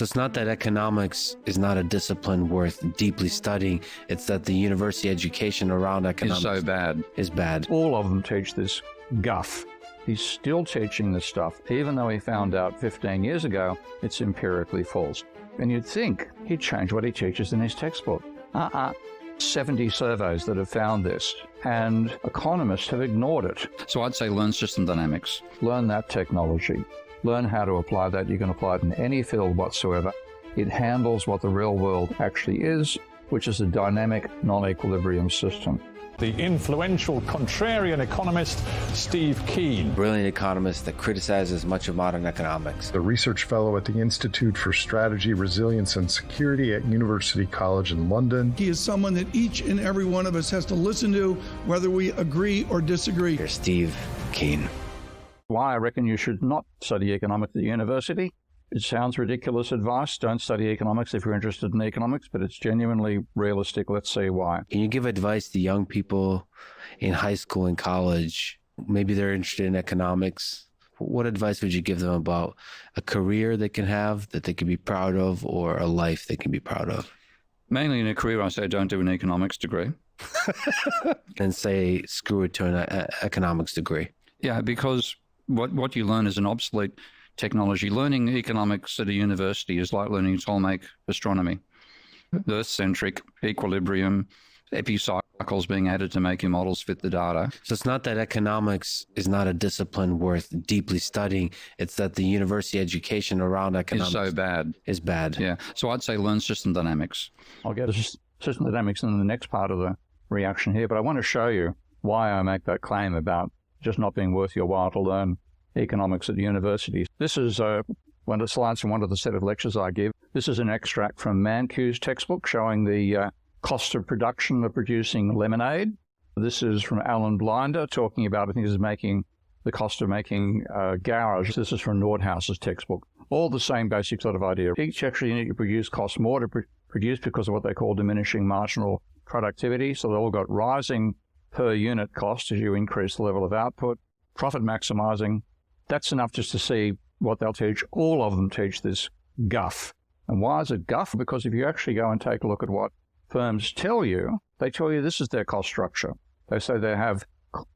So it's not that economics is not a discipline worth deeply studying. It's that the university education around economics is bad. All of them teach this guff. He's still teaching this stuff, even though he found out 15 years ago it's empirically false. And you'd think he'd change what he teaches in his textbook. 70 surveys that have found this, and economists have ignored it. So I'd say learn system dynamics. Learn that technology. Learn how to apply that. You can apply it in any field whatsoever. It handles what the real world actually is, which is a dynamic, non-equilibrium system. The influential contrarian economist, Steve Keen. Brilliant economist that criticizes much of modern economics. The research fellow at the Institute for Strategy, Resilience and Security at University College in London. He is someone that each and every one of us has to listen to, whether we agree or disagree. Here's Steve Keen. Why I reckon you should not study economics at university. It sounds ridiculous advice. Don't study economics if you're interested in economics, but it's genuinely realistic. Let's see why. Can you give advice to young people in high school and college? Maybe they're interested in economics. What advice would you give them about a career they can have that they can be proud of, or a life they can be proud of? Mainly in a career, I say don't do an economics degree. And say screw it to an economics degree. Yeah, because what you learn is an obsolete technology. Learning economics at a university is like learning to make astronomy. Earth-centric, equilibrium, epicycles being added to make your models fit the data. So it's not that economics is not a discipline worth deeply studying. It's that the university education around economics is bad. Yeah. So I'd say learn system dynamics. I'll get to system dynamics in the next part of the reaction here, but I want to show you why I make that claim about just not being worth your while to learn economics at universities. This is one of the slides from one of the set of lectures I give. This is an extract from Mankiw's textbook showing the cost of production of producing lemonade. This is from Alan Blinder talking about, I think this is the cost of making garage. This is from Nordhaus's textbook. All the same basic sort of idea. Each extra unit you produce costs more to produce because of what they call diminishing marginal productivity. So they all got rising per unit cost as you increase the level of output. Profit maximizing. That's enough just to see what they'll teach. All of them teach this guff. And why is it guff? Because if you actually go and take a look at what firms tell you, they tell you this is their cost structure. They say they have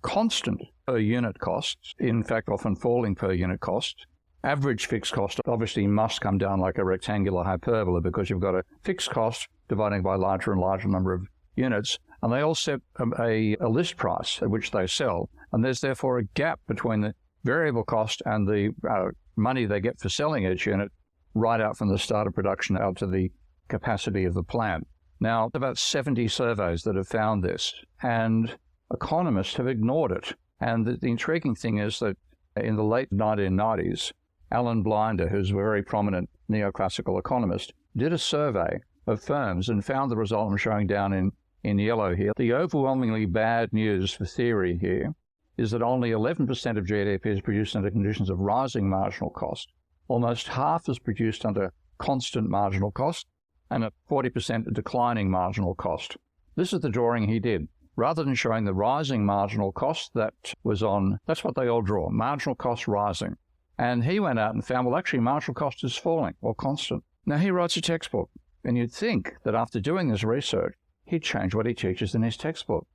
constant per unit costs, in fact, often falling per unit cost. Average fixed cost obviously must come down like a rectangular hyperbola because you've got a fixed cost dividing by larger and larger number of units. And they all set a list price at which they sell. And there's therefore a gap between the variable cost and the money they get for selling each unit right out from the start of production out to the capacity of the plant. Now, about 70 surveys that have found this, and economists have ignored it. And the intriguing thing is that in the late 1990s, Alan Blinder, who's a very prominent neoclassical economist, did a survey of firms and found the result I'm showing down in yellow here. The overwhelmingly bad news for theory here is that only 11% of GDP is produced under conditions of rising marginal cost. Almost half is produced under constant marginal cost, and at 40% declining marginal cost. This is the drawing he did. Rather than showing the rising marginal cost that was on, that's what they all draw, marginal cost rising. And he went out and found, well, actually, marginal cost is falling or constant. Now, he writes a textbook, and you'd think that after doing this research, he'd change what he teaches in his textbook.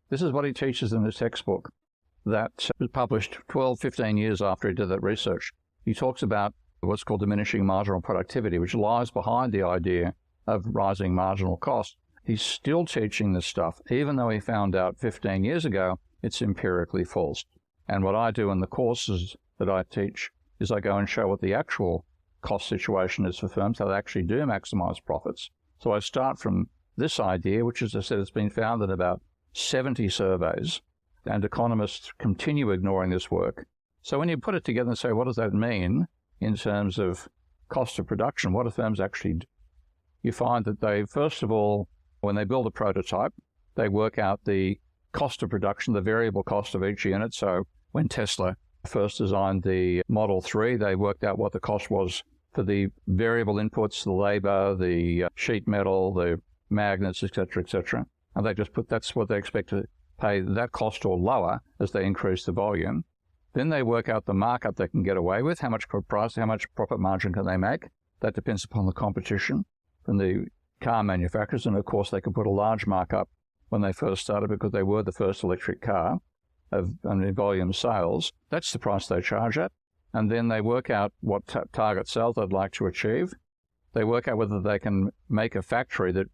This is what he teaches in his textbook that was published 12, 15 years after he did that research. He talks about what's called diminishing marginal productivity, which lies behind the idea of rising marginal cost. He's still teaching this stuff, even though he found out 15 years ago it's empirically false. And what I do in the courses that I teach is I go and show what the actual cost situation is for firms, how they actually do maximize profits. So I start from this idea, which, as I said, has been found in about 70 surveys, and economists continue ignoring this work. So when you put it together and say, what does that mean in terms of cost of production? What do firms actually do? You find that they, first of all, when they build a prototype, they work out the cost of production, the variable cost of each unit. So when Tesla first designed the Model 3, they worked out what the cost was for the variable inputs, the labor, the sheet metal, the magnets, et cetera, and they just put that's what they expect to pay that cost or lower as they increase the volume. Then they work out the markup they can get away with, how much price, how much profit margin can they make, That depends upon the competition from the car manufacturers. And of course, they could put a large markup when they first started because they were the first electric car in volume sales. That's the price they charge at. And then they work out what target sales they'd like to achieve. They work out whether they can make a factory that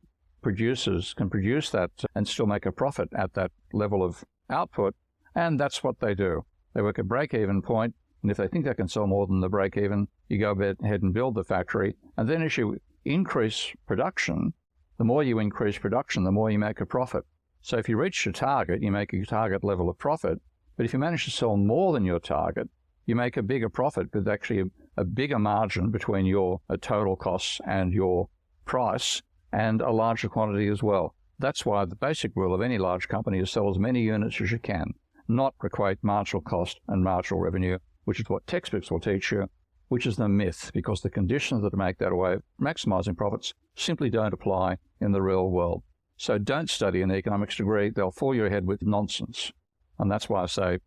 can produce that and still make a profit at that level of output. And that's what they do. They work at break-even point, and if they think they can sell more than the break-even, you go ahead and build the factory. And then as you increase production, the more you increase production, the more you make a profit. So if you reach your target, you make a target level of profit. But if you manage to sell more than your target, you make a bigger profit with actually a bigger margin between your total costs and your price, and a larger quantity as well. That's why the basic rule of any large company is sell as many units as you can, not equate marginal cost and marginal revenue, which is what textbooks will teach you, which is the myth, because the conditions that make that way maximizing profits simply don't apply in the real world. So don't study an economics degree. They'll fool your head with nonsense. And that's why I say,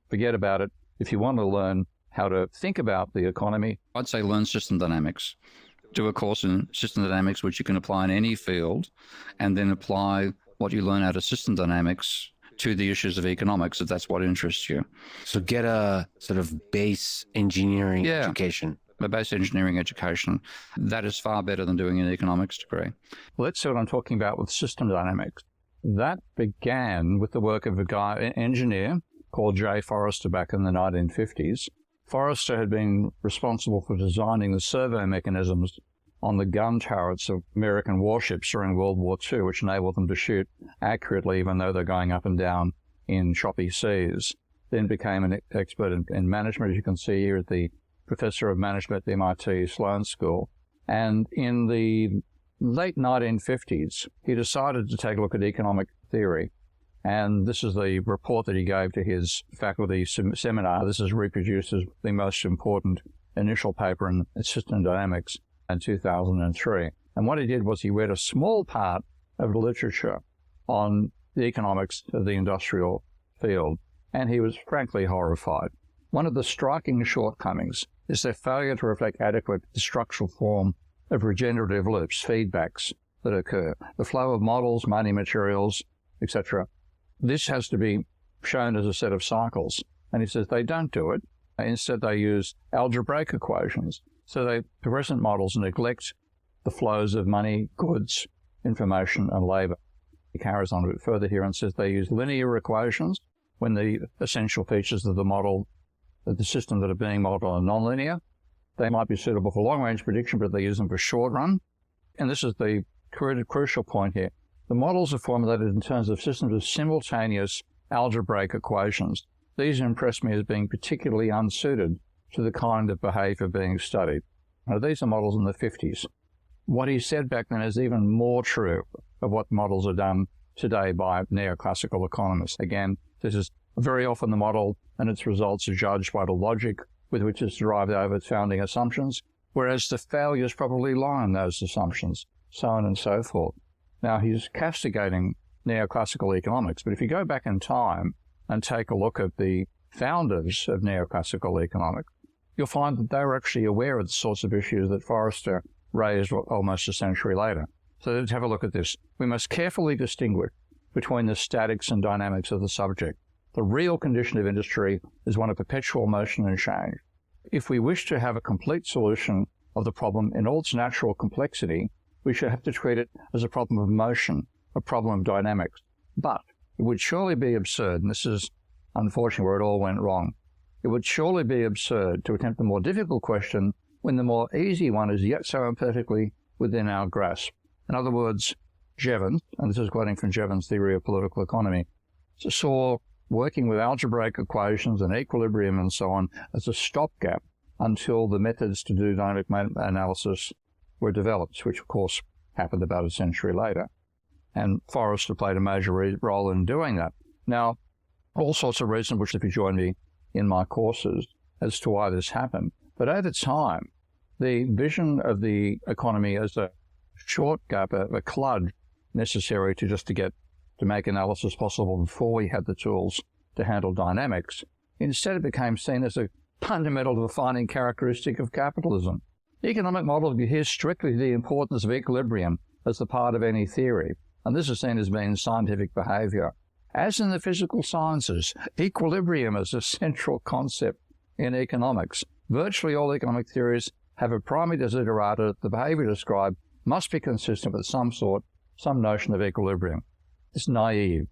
forget about it. If you want to learn how to think about the economy, I'd say learn system dynamics. Do a course in system dynamics, which you can apply in any field, and then apply what you learn out of system dynamics to the issues of economics, if that's what interests you. So get a sort of base engineering education. A base engineering education. That is far better than doing an economics degree. Well, let's see what I'm talking about with system dynamics. That began with the work of an engineer called J. Forrester back in the 1950s. Forrester had been responsible for designing the servo mechanisms on the gun turrets of American warships during World War II, which enabled them to shoot accurately even though they're going up and down in choppy seas. Then became an expert in management, as you can see here, at the professor of management at the MIT Sloan School. And in the late 1950s, he decided to take a look at economic theory. And this is the report that he gave to his faculty seminar. This is reproduced as the most important initial paper in system dynamics in 2003. And what he did was he read a small part of the literature on the economics of the industrial field, and he was frankly horrified. One of the striking shortcomings is their failure to reflect adequate structural form of regenerative loops, feedbacks that occur, the flow of models, money, materials, etc. This has to be shown as a set of cycles. And he says they don't do it. Instead, they use algebraic equations. So the present models neglect the flows of money, goods, information, and labor. He carries on a bit further here and says they use linear equations when the essential features of the model, of the system that are being modeled are nonlinear. They might be suitable for long-range prediction, but they use them for short run. And this is the crucial point here. The models are formulated in terms of systems of simultaneous algebraic equations. These impress me as being particularly unsuited to the kind of behavior being studied. Now, these are models in the 50s. What he said back then is even more true of what models are done today by neoclassical economists. Again, this is very often the model and its results are judged by the logic with which it's derived over its founding assumptions, whereas the failures probably lie in those assumptions, so on and so forth. Now, he's castigating neoclassical economics, but if you go back in time and take a look at the founders of neoclassical economics, you'll find that they were actually aware of the sorts of issues that Forrester raised almost a century later. So let's have a look at this. We must carefully distinguish between the statics and dynamics of the subject. The real condition of industry is one of perpetual motion and change. If we wish to have a complete solution of the problem in all its natural complexity, we should have to treat it as a problem of motion, a problem of dynamics. But it would surely be absurd, and this is unfortunately where it all went wrong, it would surely be absurd to attempt a more difficult question when the more easy one is yet so imperfectly within our grasp. In other words, Jevons, and this is quoting from Jevons' theory of political economy, saw working with algebraic equations and equilibrium and so on as a stopgap until the methods to do dynamic analysis were developed, which of course happened about a century later. And Forrester played a major role in doing that. Now, all sorts of reasons, which if you join me in my courses, as to why this happened. But over time, the vision of the economy as a short gap, a clud necessary to make analysis possible before we had the tools to handle dynamics, instead it became seen as a fundamental defining characteristic of capitalism. The economic model adheres strictly to the importance of equilibrium as the part of any theory, and this is seen as being scientific behavior. As in the physical sciences, equilibrium is a central concept in economics. Virtually all economic theories have a primary desiderata that the behavior described must be consistent with some notion of equilibrium. It's naive,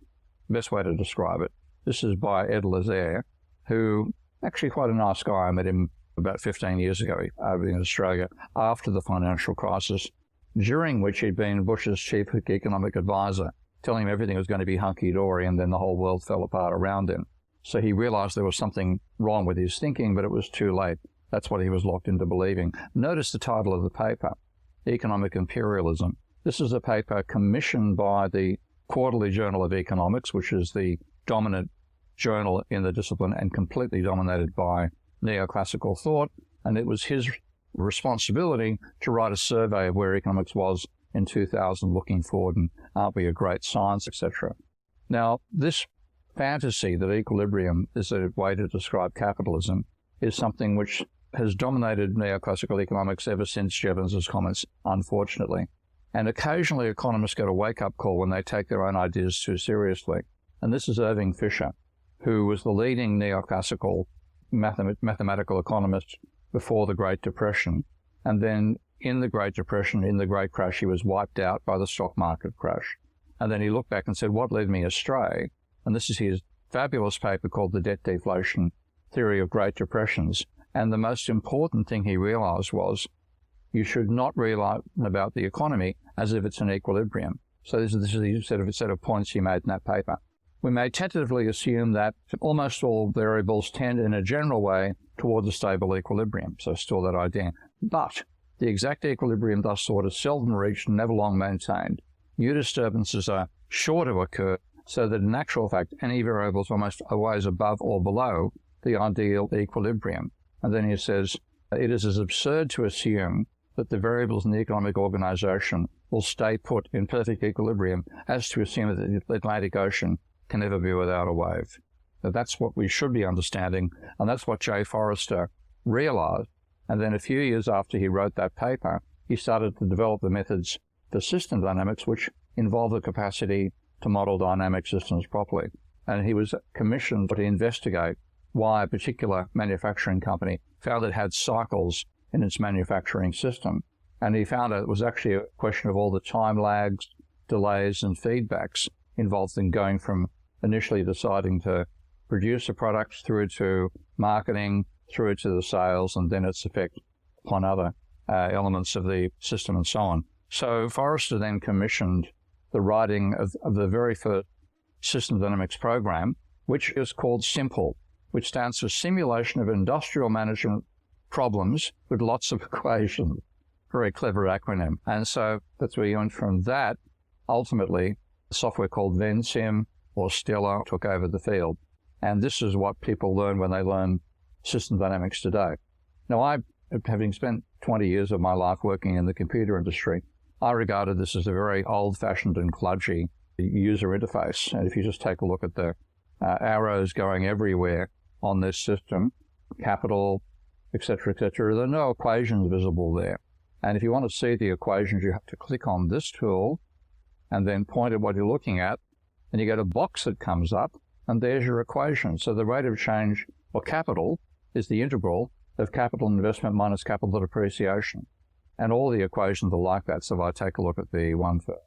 best way to describe it. This is by Ed Lazaire, who, actually quite a nice guy. I met him about 15 years ago over in Australia after the financial crisis, during which he'd been Bush's chief economic advisor, telling him everything was going to be hunky-dory, and then the whole world fell apart around him. So he realized there was something wrong with his thinking, but it was too late. That's what he was locked into believing. Notice the title of the paper, Economic Imperialism. This is a paper commissioned by the Quarterly Journal of Economics, which is the dominant journal in the discipline and completely dominated by neoclassical thought. And it was his responsibility to write a survey of where economics was in 2000, looking forward, and aren't we a great science, etc. Now, this fantasy that equilibrium is a way to describe capitalism is something which has dominated neoclassical economics ever since Jevons's comments, unfortunately. And occasionally economists get a wake-up call when they take their own ideas too seriously. And this is Irving Fisher, who was the leading neoclassical mathematical economist before the Great Depression. And then in the Great Depression, in the Great Crash, he was wiped out by the stock market crash. And then he looked back and said, what led me astray? And this is his fabulous paper called The Debt Deflation Theory of Great Depressions. And the most important thing he realized was you should not realize about the economy as if it's an equilibrium. So this is a set of points he made in that paper. We may tentatively assume that almost all variables tend in a general way towards a stable equilibrium. So still that idea. But the exact equilibrium thus sought is seldom reached and never long maintained. New disturbances are sure to occur, so that in actual fact any variable is almost always above or below the ideal equilibrium. And then he says, it is as absurd to assume that the variables in the economic organization will stay put in perfect equilibrium as to assume that the Atlantic Ocean can never be without a wave. Now, that's what we should be understanding, and that's what J. Forrester realized. And then a few years after he wrote that paper, he started to develop the methods for system dynamics, which involve the capacity to model dynamic systems properly. And he was commissioned to investigate why a particular manufacturing company found it had cycles in its manufacturing system. And he found out it was actually a question of all the time lags, delays, and feedbacks involved in going from initially deciding to produce a product through to marketing, through to the sales, and then its effect upon other elements of the system and so on. So Forrester then commissioned the writing of the very first system dynamics program, which is called SIMPLE, which stands for Simulation of Industrial Management Problems with Lots of Equations. Very clever acronym. And so that's where you went from that. Ultimately, the software called VenSim or Stella took over the field. And this is what people learn when they learn system dynamics today. Now, having spent 20 years of my life working in the computer industry, I regarded this as a very old-fashioned and kludgy user interface. And if you just take a look at the arrows going everywhere on this system, capital, etc., there are no equations visible there. And if you want to see the equations, you have to click on this tool and then point at what you're looking at, and you get a box that comes up, and there's your equation. So the rate of change, or capital, is the integral of capital investment minus capital depreciation. And all the equations are like that. So if I take a look at the one for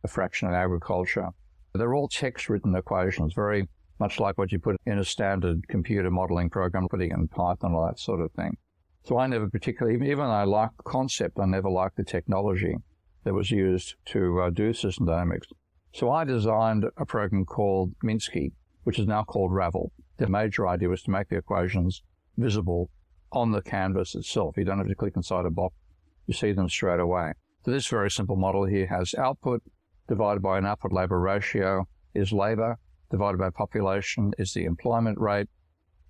a fraction in agriculture, they're all text-written equations, very much like what you put in a standard computer modeling program, putting in Python or that sort of thing. So I never particularly, even though I liked the concept, I never liked the technology that was used to do system dynamics. So I designed a program called Minsky, which is now called Ravel. The major idea was to make the equations visible on the canvas itself. You don't have to click inside a box. You see them straight away. So this very simple model here has output divided by an output-labor ratio is labor, divided by population is the employment rate,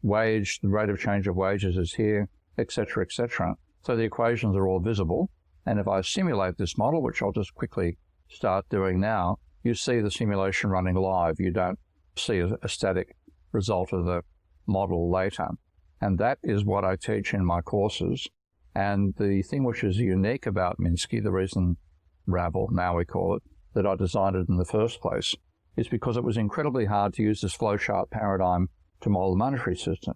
wage, the rate of change of wages is here, etc., etc. So the equations are all visible. And if I simulate this model, which I'll just quickly start doing now, you see the simulation running live. You don't see a static result of the model later. And that is what I teach in my courses. And the thing which is unique about Minsky, the reason Ravel, now we call it, that I designed it in the first place, is because it was incredibly hard to use this flowchart paradigm to model the monetary system.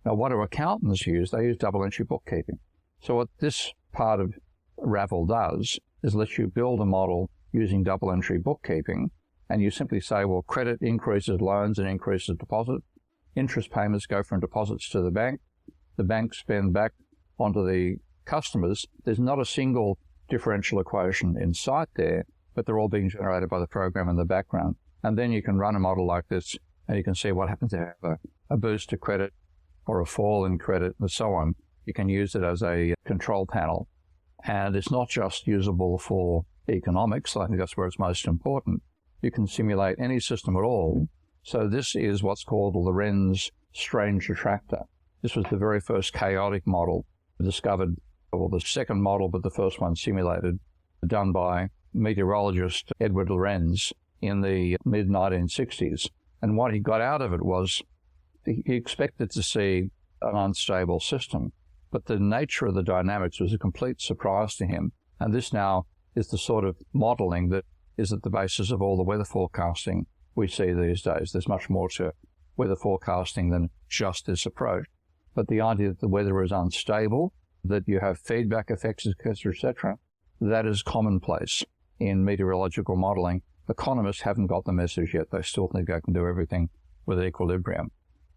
Now, what do accountants use? They use double-entry bookkeeping. So what this part of Ravel does is let you build a model using double-entry bookkeeping, and you simply say, well, credit increases loans and increases deposit. Interest payments go from deposits to the bank spend back onto the customers. There's not a single differential equation in sight there, but they're all being generated by the program in the background. And then you can run a model like this, and you can see what happens to have a boost to credit or a fall in credit and so on. You can use it as a control panel. And it's not just usable for economics. I think that's where it's most important. You can simulate any system at all. So this is what's called a Lorenz strange attractor. This was the very first chaotic model discovered, or the second model, but the first one simulated, done by meteorologist Edward Lorenz in the mid-1960s. And what he got out of it was he expected to see an unstable system, but the nature of the dynamics was a complete surprise to him. And this now is the sort of modeling that is at the basis of all the weather forecasting we see these days. There's much more to weather forecasting than just this approach. But the idea that the weather is unstable, that you have feedback effects, etc., that is commonplace in meteorological modeling. Economists haven't got the message yet. They still think they can do everything with equilibrium.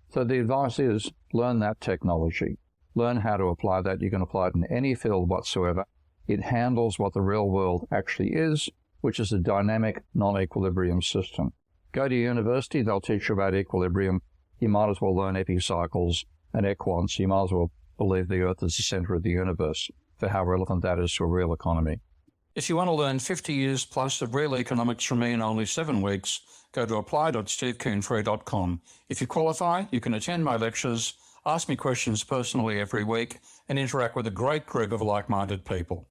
So the advice is learn that technology. Learn how to apply that. You can apply it in any field whatsoever. It handles what the real world actually is, which is a dynamic non-equilibrium system. Go to university, they'll teach you about equilibrium. You might as well learn epicycles and equants. You might as well believe the Earth is the center of the universe for how relevant that is to a real economy. If you want to learn 50 years plus of real economics from me in only 7 weeks, go to apply.stevekeenfree.com. If you qualify, you can attend my lectures, ask me questions personally every week, and interact with a great group of like-minded people.